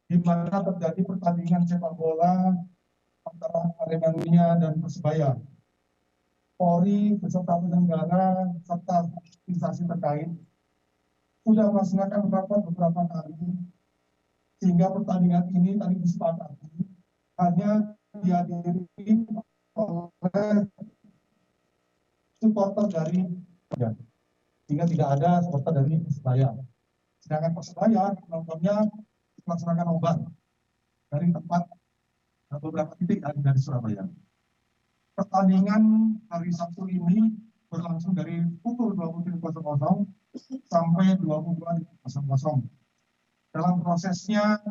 di mana terjadi pertandingan sepak bola antara Aremania dan Persebaya. Polri beserta penyelenggara serta instansi terkait sudah melaksanakan rapat beberapa kali, sehingga pertandingan ini tadi disepakati hanya dihadiri oleh supporter dari ya, sehingga tidak ada supporter dari Persebaya. Sedangkan Persebaya penontonnya melaksanakan nobar dari tempat beberapa titik dari Surabaya. Pertandingan hari Sabtu ini berlangsung dari pukul 20.00 sampai 22.00. Dalam prosesnya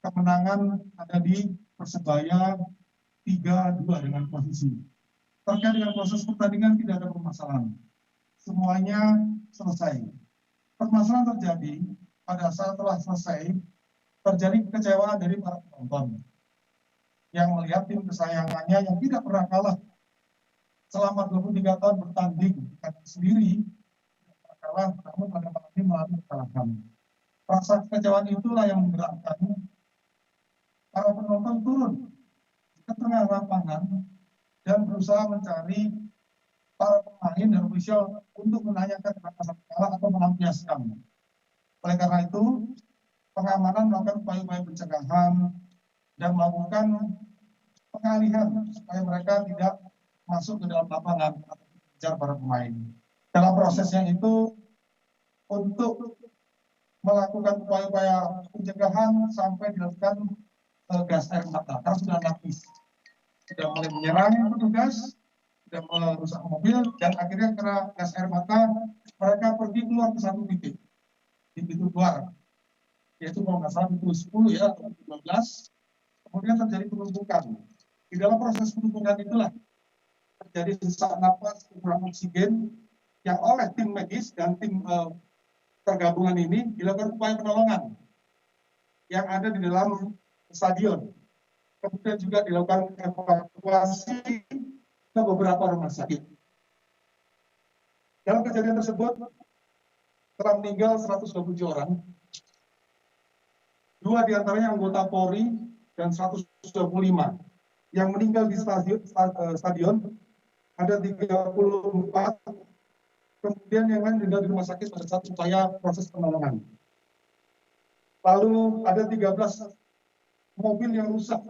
kemenangan ada di Persebaya 3-2 dengan posisi. Terkait dengan proses pertandingan tidak ada permasalahan. Semuanya selesai. Permasalahan terjadi pada saat telah selesai, terjadi kekecewaan dari para penonton yang melihat tim kesayangannya yang tidak pernah kalah selama 23 tahun bertanding sendiri, tidak pernah kalah, namun pada malam ini mengalami kekalahan. Rasa kekecewaan itulah yang menggerakkan para penonton turun ke tengah lapangan dan berusaha mencari para pemain dan ofisial untuk menanyakan kenapa kalah atau melampiaskan. Oleh karena itu, pengamanan melakukan upaya-upaya pencegahan dan melakukan pengalihan supaya mereka tidak masuk ke dalam lapangan atau mengejar para pemain. Dalam prosesnya itu, untuk melakukan upaya-upaya pencegahan sampai dilakukan gas air mata, karena sudah napis, sudah mulai menyerang petugas, sudah merusak mobil, dan akhirnya karena gas air mata mereka pergi keluar ke satu titik di pintu keluar, yaitu kalau nggak salah pintu 10 ya atau pintu 12. Kemudian terjadi penumpukan. Di dalam proses penumpukan itulah terjadi sesak napas, kekurangan oksigen yang oleh tim medis dan tim tergabungan ini dilakukan upaya penolongan yang ada di dalam stadion. Kemudian juga dilakukan evakuasi ke beberapa rumah sakit. Dalam kejadian tersebut telah meninggal 127 orang. 2 diantaranya anggota Polri dan 125. Yang meninggal di stadion ada 34. Kemudian yang lain meninggal di rumah sakit pada saat upaya proses penolongan. Lalu ada 13 mobil yang rusak.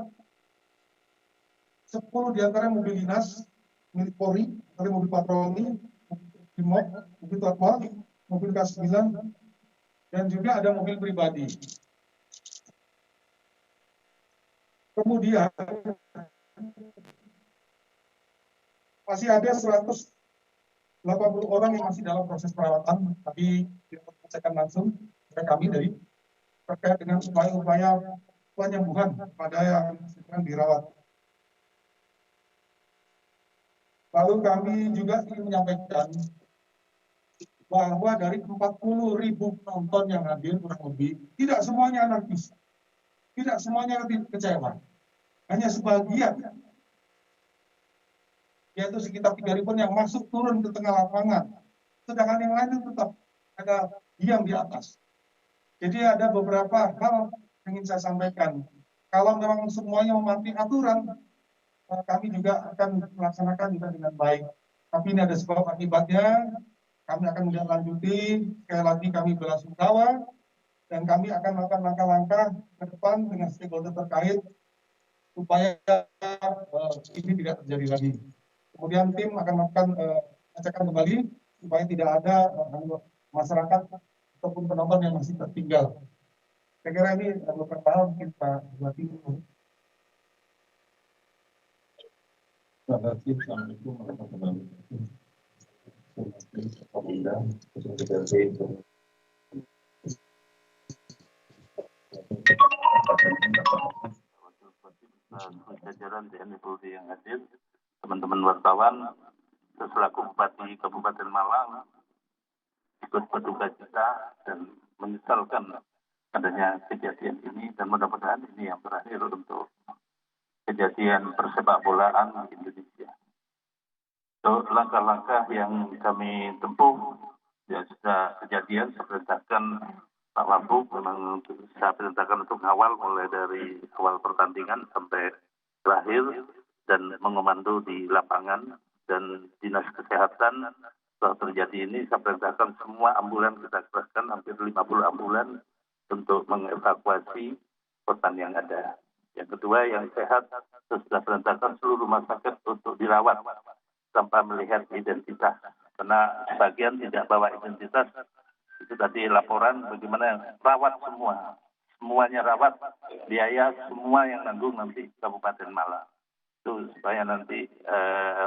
10 diantaranya mobil dinas milik Polri, ada mobil patroli, mobil Tatwal, mobil K9, dan juga ada mobil pribadi. Kemudian masih ada 180 orang yang masih dalam proses perawatan, tapi dilakukan langsung oleh kami dari terkait dengan upaya-upaya penyembuhan pada yang sedang dirawat. Lalu kami juga ingin menyampaikan bahwa dari 40.000 penonton yang hadir kurang lebih, tidak semuanya anarkis, tidak semuanya kecewa, hanya sebagian, yaitu sekitar 3.000 yang masuk turun ke tengah lapangan, sedangkan yang lain tetap ada diam di atas. Jadi ada beberapa hal yang ingin saya sampaikan. Kalau memang semuanya mematuhi aturan, kami juga akan melaksanakan juga dengan baik. Tapi ini ada sebab akibatnya, kami akan menindaklanjuti. Sekali lagi kami belasungkawa dan kami akan melakukan langkah-langkah ke depan dengan stakeholder terkait supaya ini tidak terjadi lagi. Kemudian tim akan melakukan pengecekan kembali supaya tidak ada masyarakat ataupun penonton yang masih tertinggal. Saya kira ini beberapa hal mungkin Pak Bupati. Assalamualaikum warahmatullahi wabarakatuh. Jajaran TNI Polri yang hadir, teman-teman wartawan, selaku Bupati Kabupaten Malang, ikut berduka cita dan menyesalkan adanya kejadian ini, dan mudah-mudahan ini yang terakhir untuk kejadian persepak bolaan di Indonesia. So, langkah-langkah yang kami tempuh ya sudah kejadian berdasarkan Pak Wabub memang saya perintahkan untuk ngawal mulai dari awal pertandingan sampai terakhir dan mengomando di lapangan, dan dinas kesehatan setelah terjadi ini saya perintahkan semua ambulan kita kerahkan, hampir 50 ambulan untuk mengevakuasi korban yang ada. Yang kedua, yang sehat sudah perintahkan seluruh rumah sakit untuk dirawat tanpa melihat identitas, karena sebagian tidak bawa identitas. Itu tadi laporan bagaimana rawat semuanya rawat, biaya semua yang nanggung nanti Kabupaten Malang. Itu supaya nanti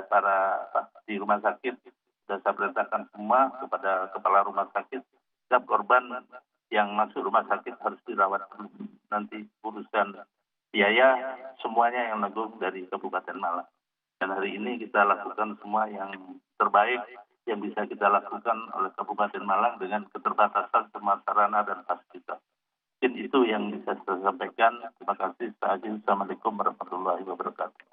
para di rumah sakit sudah saya perintahkan semua kepada kepala rumah sakit, setiap korban yang masuk rumah sakit harus dirawat dulu. Nanti urusan biaya semuanya yang nanggung dari Kabupaten Malang. Dan hari ini kita lakukan semua yang terbaik yang bisa kita lakukan oleh Kabupaten Malang dengan keterbatasan semua sarana dan fasilitas. Mungkin itu yang bisa saya sampaikan. Terima kasih. Assalamualaikum warahmatullahi wabarakatuh.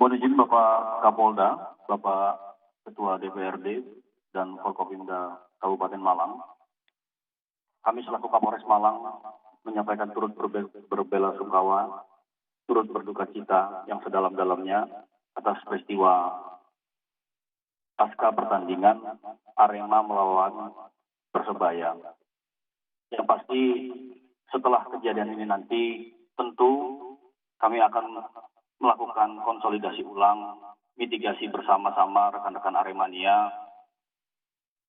Mohon izin Bapak Kapolda, Bapak Ketua DPRD, dan Forkopimda Kabupaten Malang. Kami selaku Kapolres Malang menyampaikan turut berbela-sungkawa, turut berduka cita yang sedalam-dalamnya atas peristiwa pasca pertandingan Arema melawan Persebaya. Yang pasti setelah kejadian ini nanti tentu kami akan melakukan konsolidasi ulang, mitigasi bersama-sama rekan-rekan Aremania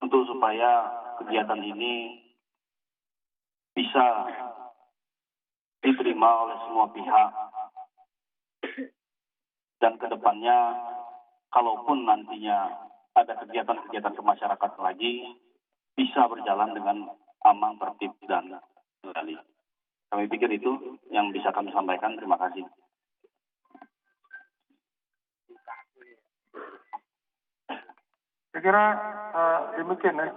untuk supaya kegiatan ini bisa diterima oleh semua pihak. Dan kedepannya, kalaupun nantinya ada kegiatan-kegiatan kemasyarakatan lagi, bisa berjalan dengan aman, tertib, dan kendali. Kami pikir itu yang bisa kami sampaikan. Terima kasih. Saya kira demikian ya.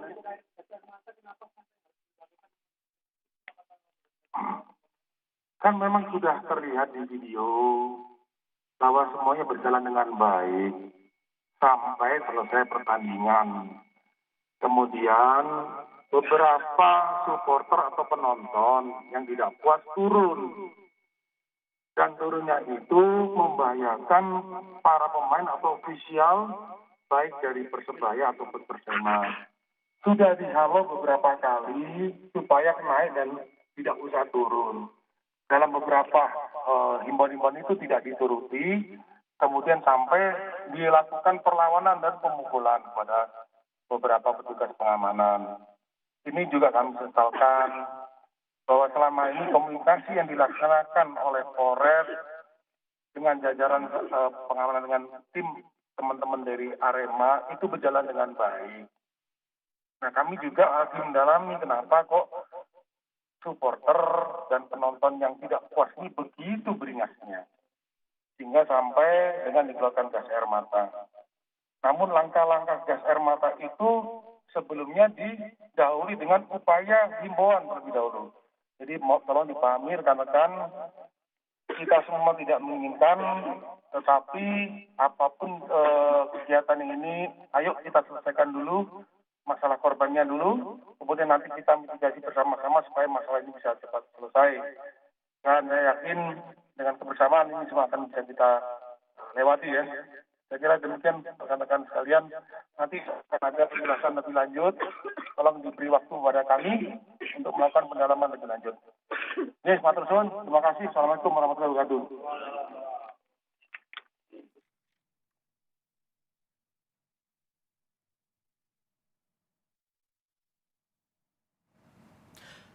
Kan memang sudah terlihat di video bahwa semuanya berjalan dengan baik sampai selesai pertandingan. Kemudian beberapa supporter atau penonton yang tidak puas turun. Dan turunnya itu membahayakan para pemain atau ofisial baik dari Persebaya ataupun Persema. Sudah dihalau beberapa kali supaya naik dan tidak usah turun. Dalam beberapa himbauan-himbauan itu tidak dituruti, kemudian sampai dilakukan perlawanan dan pemukulan kepada beberapa petugas pengamanan. Ini juga kami sesalkan bahwa selama ini komunikasi yang dilaksanakan oleh Polres dengan jajaran pengamanan dengan tim teman-teman dari Arema itu berjalan dengan baik. Nah, kami juga harus mendalami kenapa kok supporter dan penonton yang tidak puas ini begitu beringasnya, sehingga sampai dengan dikeluarkan gas air mata. Namun langkah-langkah gas air mata itu sebelumnya didahului dengan upaya himbauan terlebih dahulu. Jadi tolong dipahami rekan-rekan, kita semua tidak menginginkan, tetapi apapun kegiatan ini, ayo kita selesaikan dulu masalah korbannya dulu, kemudian nanti kita mitigasi bersama-sama supaya masalah ini bisa cepat selesai. Dan saya yakin dengan kebersamaan ini semua akan bisa kita lewati ya. Saya kira demikian rekan-rekan sekalian. Nanti akan ada penjelasan lebih lanjut. Tolong diberi waktu kepada kami untuk melakukan pendalaman lebih lanjut. Oke, matur suwun. Terima kasih. Assalamualaikum warahmatullahi wabarakatuh.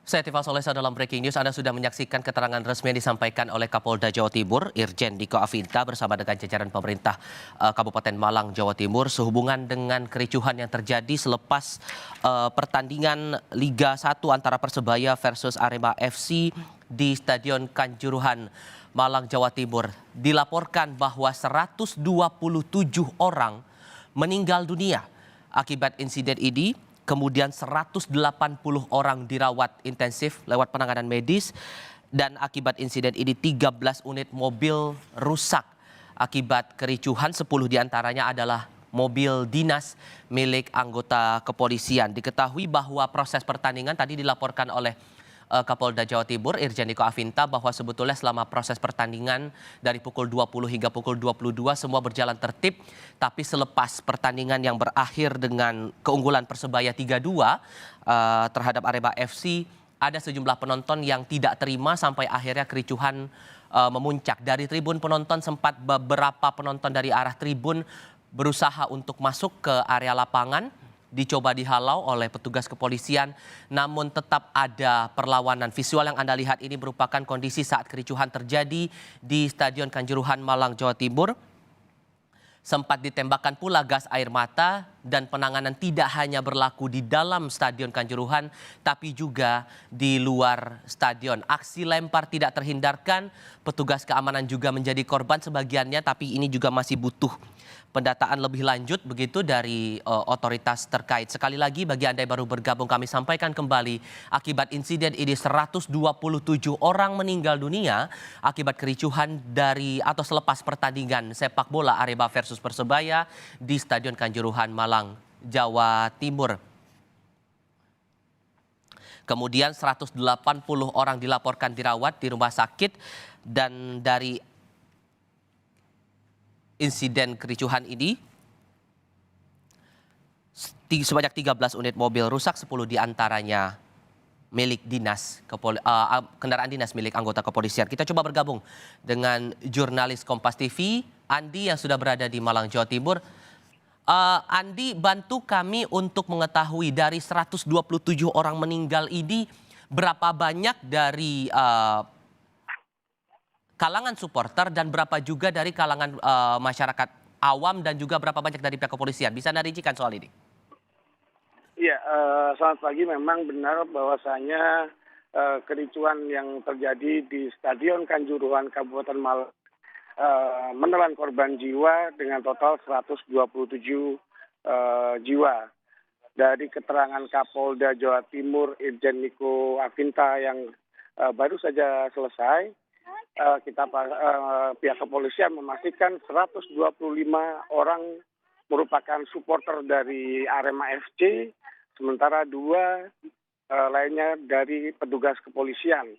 Saya Tifal Solesa dalam Breaking News. Anda sudah menyaksikan keterangan resmi yang disampaikan oleh Kapolda Jawa Timur, Irjen Diko Afinta bersama dengan jajaran pemerintah Kabupaten Malang, Jawa Timur sehubungan dengan kericuhan yang terjadi selepas pertandingan Liga 1 antara Persebaya versus Arema FC di Stadion Kanjuruhan, Malang, Jawa Timur. Dilaporkan bahwa 127 orang meninggal dunia akibat insiden ini. Kemudian 180 orang dirawat intensif lewat penanganan medis. Dan akibat insiden ini 13 unit mobil rusak. Akibat kericuhan 10 diantaranya adalah mobil dinas milik anggota kepolisian. Diketahui bahwa proses pertandingan tadi dilaporkan oleh Kapolda Jawa Timur Irjen Niko Afinta bahwa sebetulnya selama proses pertandingan dari pukul 20 hingga pukul 22 semua berjalan tertib, tapi selepas pertandingan yang berakhir dengan keunggulan Persebaya 3-2 terhadap Arema FC, ada sejumlah penonton yang tidak terima sampai akhirnya kericuhan memuncak. Dari tribun penonton sempat beberapa penonton dari arah tribun berusaha untuk masuk ke area lapangan, dicoba dihalau oleh petugas kepolisian, namun tetap ada perlawanan. Visual yang Anda lihat ini merupakan kondisi saat kericuhan terjadi di Stadion Kanjuruhan, Malang, Jawa Timur. Sempat ditembakkan pula gas air mata dan penanganan tidak hanya berlaku di dalam Stadion Kanjuruhan, tapi juga di luar stadion. Aksi lempar tidak terhindarkan, petugas keamanan juga menjadi korban sebagiannya, tapi ini juga masih butuh pendataan lebih lanjut begitu dari otoritas terkait. Sekali lagi bagi Anda yang baru bergabung kami sampaikan kembali, akibat insiden ini 127 orang meninggal dunia akibat kericuhan dari atau selepas pertandingan sepak bola Arema versus Persebaya di Stadion Kanjuruhan, Malang, Jawa Timur. Kemudian 180 orang dilaporkan dirawat di rumah sakit, dan dari insiden kericuhan ini sebanyak 13 unit mobil rusak, 10 diantaranya milik dinas kendaraan dinas milik anggota kepolisian. Kita coba bergabung dengan jurnalis Kompas TV Andi yang sudah berada di Malang, Jawa Timur. Andi, bantu kami untuk mengetahui dari 127 orang meninggal ini berapa banyak dari kalangan supporter dan berapa juga dari kalangan masyarakat awam dan juga berapa banyak dari pihak kepolisian. Bisa Anda rincikan soal ini? Iya, selamat pagi. Memang benar bahwasanya kericuhan yang terjadi di Stadion Kanjuruhan Kabupaten Malang menelan korban jiwa dengan total 127 jiwa. Dari keterangan Kapolda Jawa Timur Irjen Niko Afinta yang baru saja selesai, pihak kepolisian memastikan 125 orang merupakan supporter dari Arema FC, sementara 2 lainnya dari petugas kepolisian.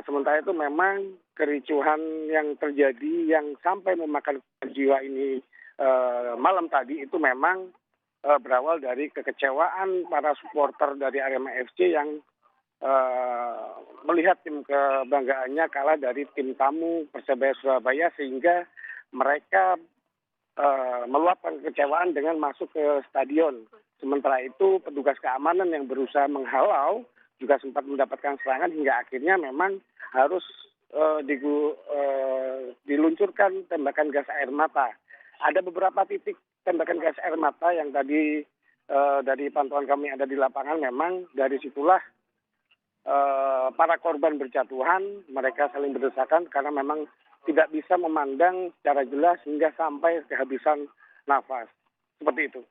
Sementara itu memang kericuhan yang terjadi yang sampai memakan jiwa ini malam tadi itu memang berawal dari kekecewaan para supporter dari Arema FC yang melihat tim kebanggaannya kalah dari tim tamu Persebaya Surabaya, sehingga mereka meluapkan kekecewaan dengan masuk ke stadion. Sementara itu petugas keamanan yang berusaha menghalau juga sempat mendapatkan serangan hingga akhirnya memang harus diluncurkan tembakan gas air mata. Ada beberapa titik tembakan gas air mata yang tadi dari pantauan kami ada di lapangan, memang dari situlah para korban berjatuhan, mereka saling berdesakan karena memang tidak bisa memandang secara jelas hingga sampai kehabisan nafas. Seperti itu.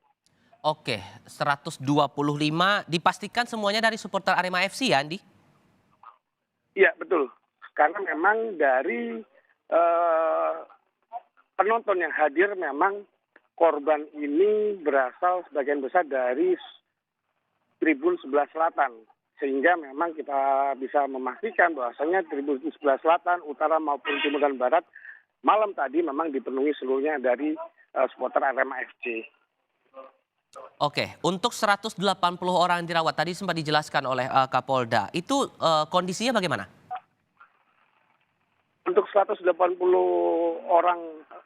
Oke, 125 dipastikan semuanya dari supporter Arema FC ya, Andi? Iya, betul. Karena memang dari penonton yang hadir, memang korban ini berasal sebagian besar dari tribun sebelah selatan. Sehingga memang kita bisa memastikan bahwasanya tribun sebelah selatan, utara maupun timur dan barat malam tadi memang dipenuhi seluruhnya dari supporter Arema FC. Oke, untuk 180 orang yang dirawat tadi sempat dijelaskan oleh Kapolda, itu kondisinya bagaimana? Untuk 180 orang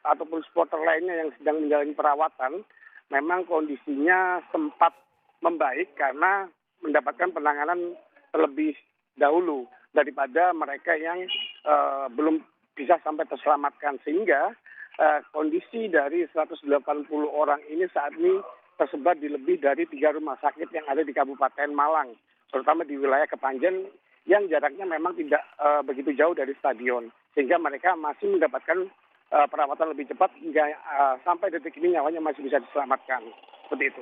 ataupun supporter lainnya yang sedang menjalani perawatan, memang kondisinya sempat membaik karena mendapatkan penanganan terlebih dahulu daripada mereka yang belum bisa sampai terselamatkan, sehingga kondisi dari 180 orang ini saat ini tersebar di lebih dari 3 rumah sakit yang ada di Kabupaten Malang, terutama di wilayah Kepanjen yang jaraknya memang tidak begitu jauh dari stadion, sehingga mereka masih mendapatkan perawatan lebih cepat hingga sampai detik ini nyawanya masih bisa diselamatkan. Seperti itu.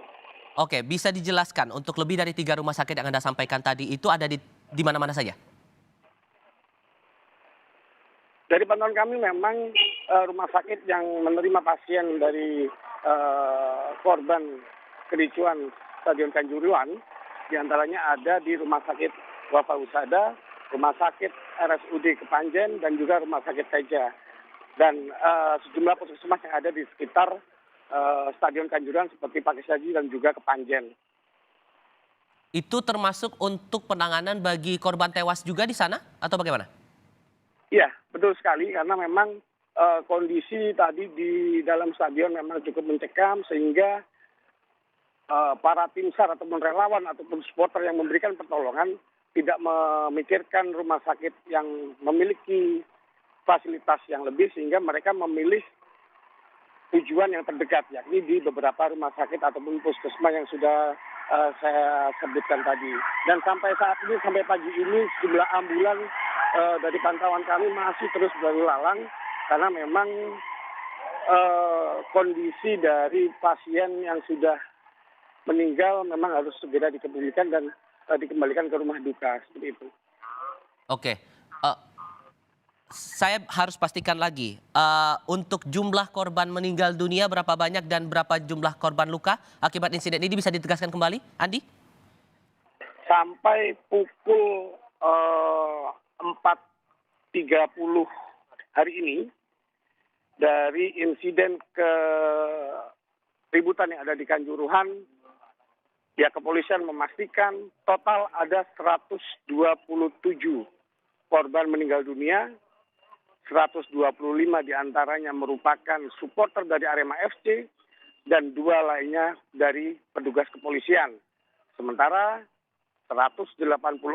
Oke, bisa dijelaskan untuk lebih dari 3 rumah sakit yang Anda sampaikan tadi itu ada di mana-mana saja? Dari pantauan kami memang rumah sakit yang menerima pasien dari korban kericuan Stadion Kanjuruhan, diantaranya ada di Rumah Sakit Wafa Husada, Rumah Sakit RSUD Kepanjen, dan juga Rumah Sakit Teja. Dan sejumlah puskesmas yang ada di sekitar Stadion Kanjuruhan seperti Pakishaji dan juga Kepanjen. Itu termasuk untuk penanganan bagi korban tewas juga di sana atau bagaimana? Iya, betul sekali karena memang kondisi tadi di dalam stadion memang cukup mencekam sehingga para tim SAR ataupun relawan ataupun supporter yang memberikan pertolongan tidak memikirkan rumah sakit yang memiliki fasilitas yang lebih sehingga mereka memilih tujuan yang terdekat, yakni di beberapa rumah sakit ataupun puskesmas yang sudah saya sebutkan tadi. Dan sampai saat ini, sampai pagi ini, jumlah ambulan dari pantauan kami masih terus berlalu lalang karena memang kondisi dari pasien yang sudah meninggal memang harus segera dikebumikan dan dikembalikan ke rumah duka, seperti itu. Oke. Saya harus pastikan lagi, untuk jumlah korban meninggal dunia berapa banyak dan berapa jumlah korban luka akibat insiden ini bisa ditegaskan kembali, Andi? Sampai pukul 4.30 hari ini, dari insiden keributan yang ada di Kanjuruhan, pihak kepolisian memastikan total ada 127 korban meninggal dunia. 125 diantaranya merupakan supporter dari Arema FC dan 2 lainnya dari petugas kepolisian. Sementara 180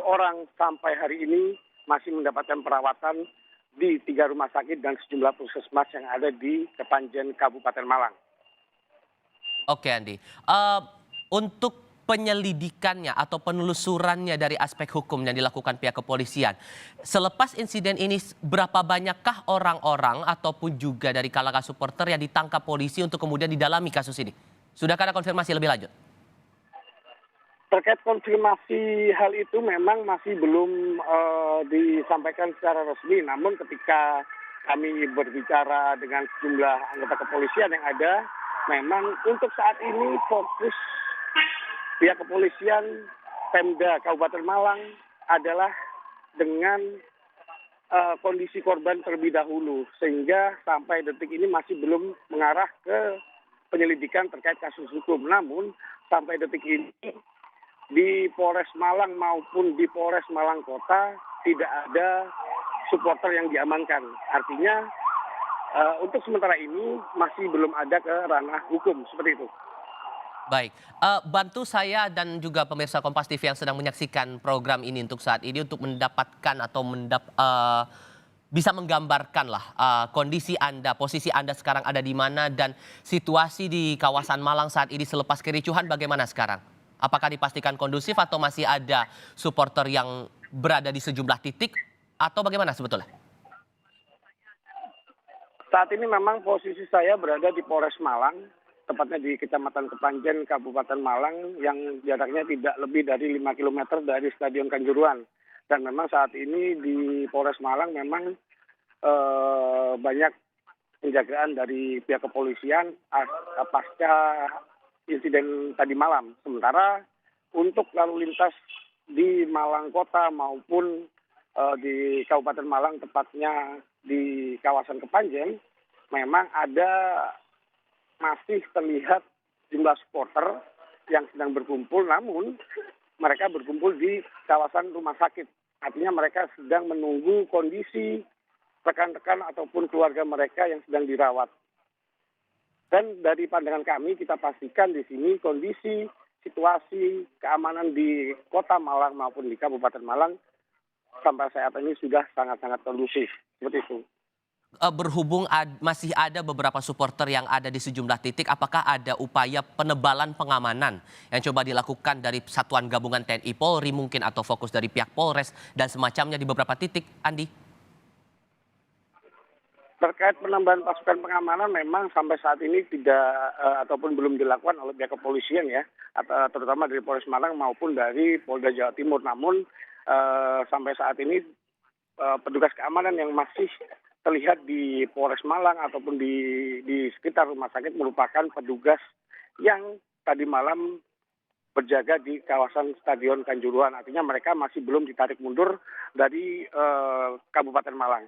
orang sampai hari ini masih mendapatkan perawatan di 3 rumah sakit dan sejumlah puskesmas yang ada di Kepanjen, Kabupaten Malang. Oke, Andi. Untuk penyelidikannya atau penelusurannya dari aspek hukum yang dilakukan pihak kepolisian. Selepas insiden ini, berapa banyakkah orang-orang ataupun juga dari kalangan supporter yang ditangkap polisi untuk kemudian didalami kasus ini? Sudahkah ada konfirmasi lebih lanjut? Terkait konfirmasi hal itu memang masih belum disampaikan secara resmi. Namun ketika kami berbicara dengan sejumlah anggota kepolisian yang ada, memang untuk saat ini fokus pihak kepolisian Pemda Kabupaten Malang adalah dengan kondisi korban terlebih dahulu, sehingga sampai detik ini masih belum mengarah ke penyelidikan terkait kasus hukum. Namun sampai detik ini di Polres Malang maupun di Polres Malang Kota tidak ada supporter yang diamankan. Artinya untuk sementara ini masih belum ada ke ranah hukum, seperti itu. Baik, bantu saya dan juga pemirsa Kompas TV yang sedang menyaksikan program ini untuk saat ini untuk mendapatkan atau bisa menggambarkan lah kondisi Anda, posisi Anda sekarang ada di mana dan situasi di kawasan Malang saat ini selepas kericuhan bagaimana sekarang? Apakah dipastikan kondusif atau masih ada supporter yang berada di sejumlah titik atau bagaimana sebetulnya? Saat ini memang posisi saya berada di Polres Malang, tepatnya di Kecamatan Kepanjen, Kabupaten Malang, yang jaraknya tidak lebih dari 5 km dari Stadion Kanjuruhan. Dan memang saat ini di Polres Malang memang banyak penjagaan dari pihak kepolisian pasca insiden tadi malam. Sementara untuk lalu lintas di Malang Kota maupun di Kabupaten Malang, tepatnya di kawasan Kepanjen, memang ada masih terlihat jumlah supporter yang sedang berkumpul, namun mereka berkumpul di kawasan rumah sakit. Artinya mereka sedang menunggu kondisi rekan-rekan ataupun keluarga mereka yang sedang dirawat. Dan dari pandangan kami, kita pastikan di sini kondisi situasi keamanan di Kota Malang maupun di Kabupaten Malang sampai saat ini sudah sangat-sangat kondusif. Seperti itu. Berhubung masih ada beberapa supporter yang ada di sejumlah titik, apakah ada upaya penebalan pengamanan yang coba dilakukan dari Satuan Gabungan TNI Polri mungkin atau fokus dari pihak Polres dan semacamnya di beberapa titik, Andi? Terkait penambahan pasukan pengamanan memang sampai saat ini tidak ataupun belum dilakukan oleh pihak kepolisian ya, terutama dari Polres Malang maupun dari Polda Jawa Timur. Namun sampai saat ini petugas keamanan yang masih terlihat di Polres Malang ataupun di sekitar rumah sakit merupakan petugas yang tadi malam berjaga di kawasan Stadion Kanjuruhan. Artinya mereka masih belum ditarik mundur dari Kabupaten Malang.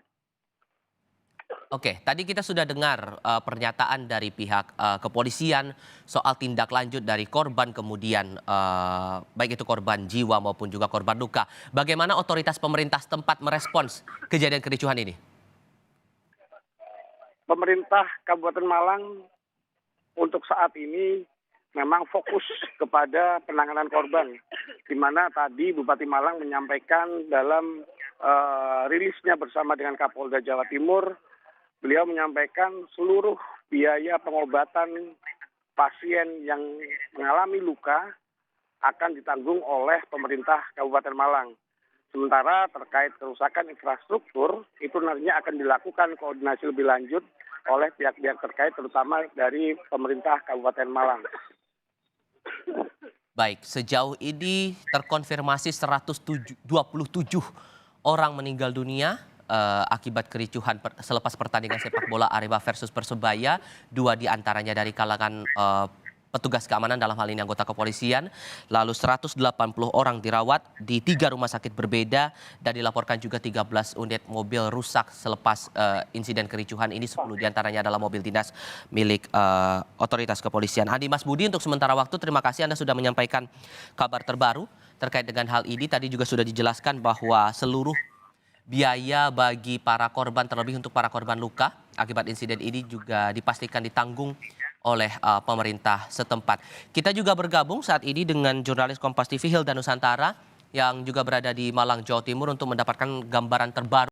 Oke, tadi kita sudah dengar pernyataan dari pihak kepolisian soal tindak lanjut dari korban, kemudian baik itu korban jiwa maupun juga korban luka. Bagaimana otoritas pemerintah setempat merespons kejadian kericuhan ini? Pemerintah Kabupaten Malang untuk saat ini memang fokus kepada penanganan korban, di mana tadi Bupati Malang menyampaikan dalam rilisnya bersama dengan Kapolda Jawa Timur, beliau menyampaikan seluruh biaya pengobatan pasien yang mengalami luka akan ditanggung oleh pemerintah Kabupaten Malang. Sementara terkait kerusakan infrastruktur, itu nantinya akan dilakukan koordinasi lebih lanjut oleh pihak-pihak terkait, terutama dari pemerintah Kabupaten Malang. Baik, sejauh ini terkonfirmasi 127 orang meninggal dunia akibat kericuhan selepas pertandingan sepak bola Arema versus Persebaya. 2 diantaranya dari kalangan petugas keamanan, dalam hal ini anggota kepolisian. Lalu 180 orang dirawat di 3 rumah sakit berbeda dan dilaporkan juga 13 unit mobil rusak selepas insiden kericuhan ini. 10 diantaranya adalah mobil dinas milik otoritas kepolisian. Andi Mas Budi, untuk sementara waktu terima kasih Anda sudah menyampaikan kabar terbaru terkait dengan hal ini. Tadi juga sudah dijelaskan bahwa seluruh biaya bagi para korban, terlebih untuk para korban luka akibat insiden ini, juga dipastikan ditanggung oleh pemerintah setempat. Kita juga bergabung saat ini dengan jurnalis Kompas TV Hilda Nusantara yang juga berada di Malang, Jawa Timur untuk mendapatkan gambaran terbaru